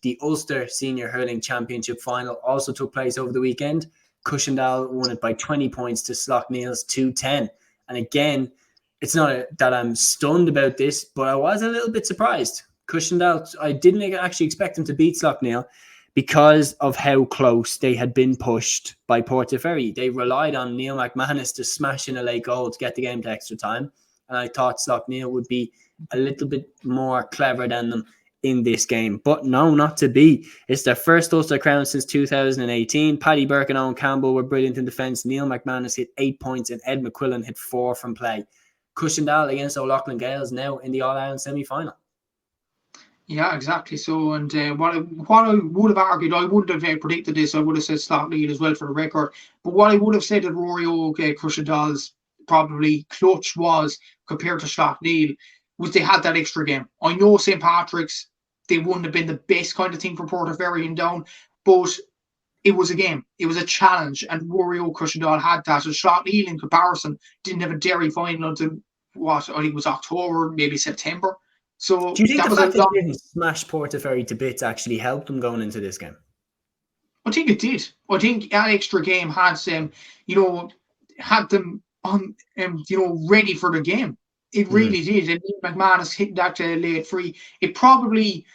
The Ulster Senior Hurling Championship final also took place over the weekend. Cushendall won it by 20 points to Slaughtneil's 210. And again, it's not that I'm stunned about this, but I was a little bit surprised. Cushendall, I didn't actually expect them to beat Slaughtneil because of how close they had been pushed by Portaferry. They relied on Neil McManus to smash in a late goal to get the game to extra time. And I thought Slaughtneil would be a little bit more clever than them in this game. But no, not to be. It's their first Ulster crown since 2018. Paddy, Burke and Eoghan Campbell were brilliant in defence. Neil McManus hit 8 points and Ed McQuillan hit 4 from play. Cushendall against O'Loughlin Gaels now in the All-Ireland semi-final. Yeah, exactly. So, and what I would have argued, I wouldn't have predicted this. I would have said Slaughtneil as well for the record. But what I would have said that Rory Eoghan, Cushendall's probably clutch was compared to Slaughtneil was they had that extra game. I know St. Patrick's, they wouldn't have been the best kind of thing for Portaferry and down, but it was a game. It was a challenge, and Rory Eoghan, Cushendall had that. And Slaughtneil, in comparison, didn't have a Derry final until what I think it was October, maybe September. So do you think the fact that they didn't smash Portaferry to bits actually helped them going into this game? I think it did. I think that extra game had them, had them on, ready for the game. It really did. And McManus hit that late free. It probably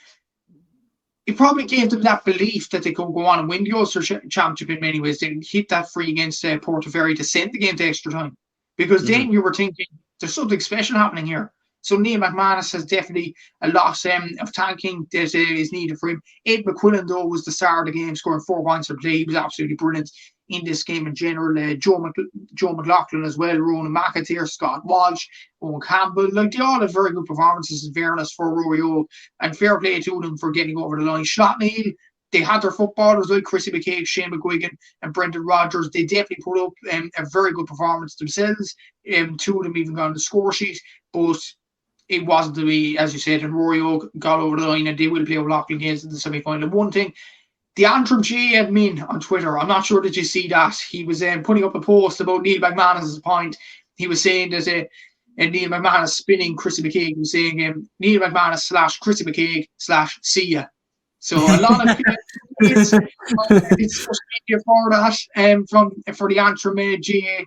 gave them that belief that they could go on and win the Ulster Championship in many ways. They hit that free against Portaferry to send the game to extra time. Because then you were thinking, there's something special happening here. So Neil McManus has definitely a lot of tanking that is needed for him. Ed McQuillan, though, was the star of the game, scoring 4 points per play. He was absolutely brilliant in this game in general. Joe McLaughlin as well, Ronan McAteer, Scott Walsh, Eoghan Campbell. Like, they all had very good performances, in fairness, for Rory Eoghan. And fair play to them for getting over the line. Slaughtneil, they had their footballers like Chrissy McCaig, Shane McGuigan and Brendan Rodgers. They definitely put up a very good performance themselves. 2 of them even got on the score sheet. But it wasn't to be, as you said, and Rory Eoghan got over the line and they will play O'Loughlin Gaels in the semi-final. One thing, the Antrim G admin on Twitter, I'm not sure that you see that. He was putting up a post about Neil McManus' point. He was saying that Neil McManus spinning Chrissy McCaig. He was saying Neil McManus / Chrissy McCaig / see ya. So a lot of it's social media for that for the Antrim GA.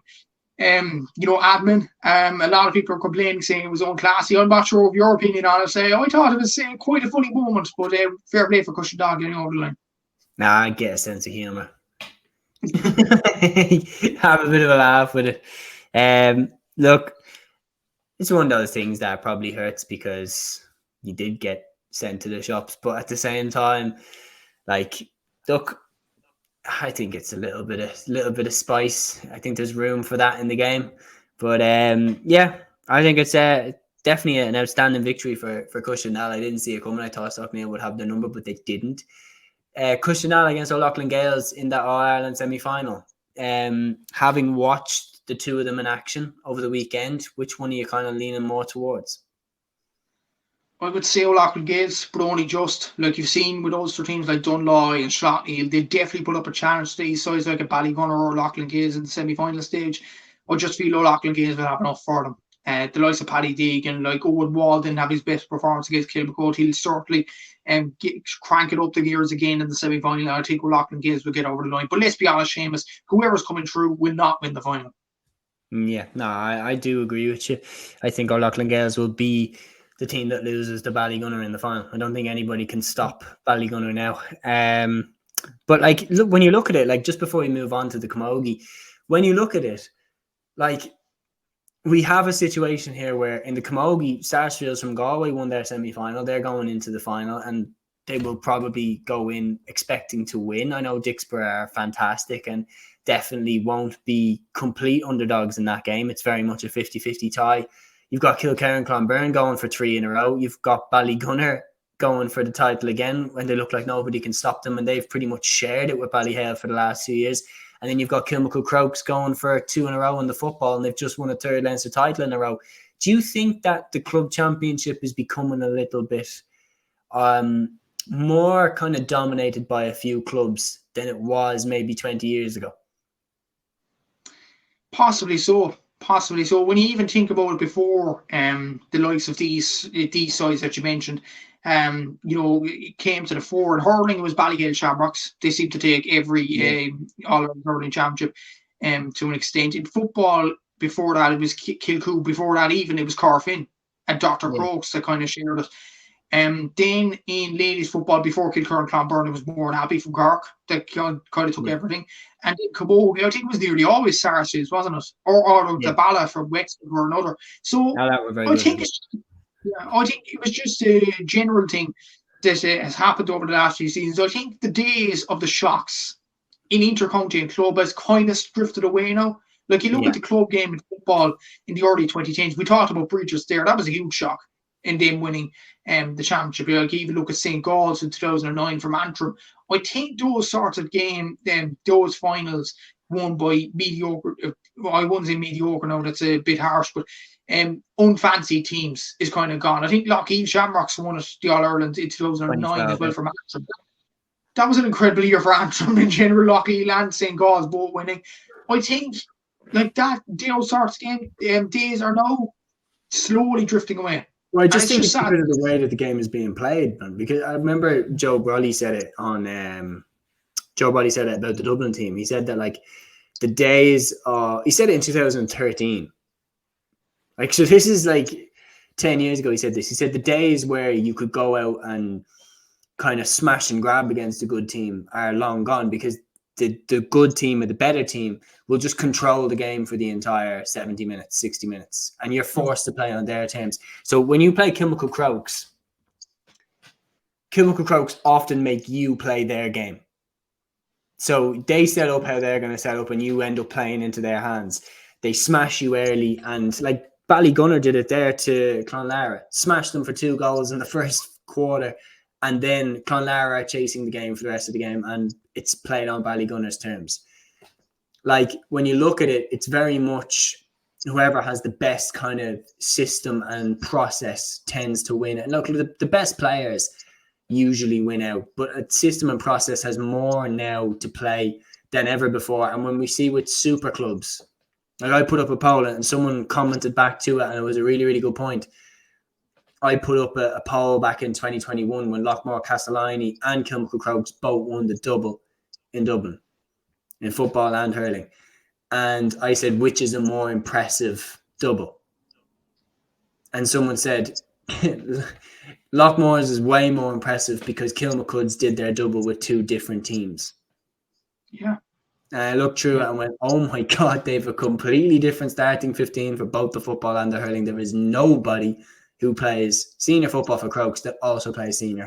Admin. A lot of people are complaining, saying it was unclassy. I'm not sure of your opinion on it. I thought it was quite a funny moment, but fair play for Cushendall getting over the line. Nah, I get a sense of humour. Have a bit of a laugh with it. Look, it's one of those things that probably hurts because you did get sent to the shops, but at the same time, like, look, I think it's a little bit of spice. I think there's room for that in the game. But yeah, I think it's definitely an outstanding victory for Cushendall. I didn't see it coming. I thought Slaughtneil would have the number, but they didn't. Cushendall against O'Loughlin Gaels in that All-Ireland semi-final. Having watched the 2 of them in action over the weekend, which one are you kind of leaning more towards? I would say O'Loughlin Gaels, but only just. Like you've seen with Ulster teams like Dunloy and Slaughtneil, they definitely put up a challenge to these sides like a Ballygunner or O'Loughlin Gaels in the semi-final stage. I just feel O'Loughlin Gaels will have enough for them. The likes of Paddy Deegan, like Owen Wall didn't have his best performance against Kilmacud. He'll certainly crank it up the gears again in the semi-final. I think O'Loughlin Gaels will get over the line. But let's be honest, Seamus, whoever's coming through will not win the final. Yeah, no, I do agree with you. I think O'Loughlin Gaels will be the team that loses the Ballygunner in the final. I don't think anybody can stop Ballygunner now. But like, look, when you look at it, like, just before we move on to the Camogie, when you look at it, like, we have a situation here where in the Camogie, Sarsfields from Galway won their semi-final. They're going into the final and they will probably go in expecting to win. I know Dixborough are fantastic and definitely won't be complete underdogs in that game. It's very much a 50-50 tie. You've got Kilkerran and Clonberne going for 3 in a row. You've got Ballygunner going for the title again when they look like nobody can stop them, and they've pretty much shared it with Ballyhale for the last 2 years. And then you've got Kilmacud Crokes going for 2 in a row in the football, and they've just won a 3rd Leinster title in a row. Do you think that the club championship is becoming a little bit more kind of dominated by a few clubs than it was maybe 20 years ago? Possibly so. When you even think about it before, the likes of these sides that you mentioned, It came to the fore. In hurling, it was Ballyhale Shamrocks. They seem to take every All-Ireland hurling championship to an extent. In football, before that, it was Kilcoo. Before that, even, it was Corfin and Dr. Crokes that kind of shared it. Then in ladies football, before Kilcurran and Clonberne, it was more Abbey from Cork that kind of took everything. And in Camogie, I think it was nearly always Saracens, wasn't it? Or the Bala from Wexford or another. So I think it was just a general thing that has happened over the last few seasons. I think the days of the shocks in intercounty and club has kind of drifted away now. Like, you look at the club game in football in the early 2010s. We talked about Bridges there. That was a huge shock in them winning the championship. Like, even look at St. Gall's in 2009 from Antrim. I think those sorts of games, those finals won by mediocre. I wouldn't say mediocre now, that's a bit harsh, but unfancy teams is kind of gone. I think Lockheed Shamrocks won the All-Ireland in 2009 as well from Antrim. That was an incredible year for Antrim in general. Lockheed and St. Gall's both winning. I think like that, those sorts of days are now slowly drifting away. Well, I just think it's because of the way that the game is being played, man. Because I remember Joe Brolly said it on Joe Brolly said it about the Dublin team. He said that like the days he said it in 2013. Like, so this is like 10 years ago he said this. He said the days where you could go out and kind of smash and grab against a good team are long gone, because the good team or the better team will just control the game for the entire 70 minutes, 60 minutes, and you're forced to play on their terms. So when you play Kilmacud Crokes often make you play their game. So they set up how they're going to set up, and you end up playing into their hands. They smash you early, and like Ballygunner did it there to Clonlara, smashed them for 2 goals in the first quarter, and then Clonlara are chasing the game for the rest of the game, and it's played on Ballygunner's terms. Like, when you look at it, it's very much whoever has the best kind of system and process tends to win. And look, the best players usually win out, but a system and process has more now to play than ever before. And when we see with super clubs, like I put up a poll and someone commented back to it, and it was a really, really good point. I put up a poll back in 2021 when Lockmore, Castellani and Kilmacud Crokes both won the double in Dublin in football and hurling. And I said, which is a more impressive double? And someone said, Lockmore's is way more impressive because Kilmacud's did their double with 2 different teams. Yeah. And I looked through it and went, oh my God, they have a completely different starting 15 for both the football and the hurling. There is nobody who plays senior football for Crokes that also plays senior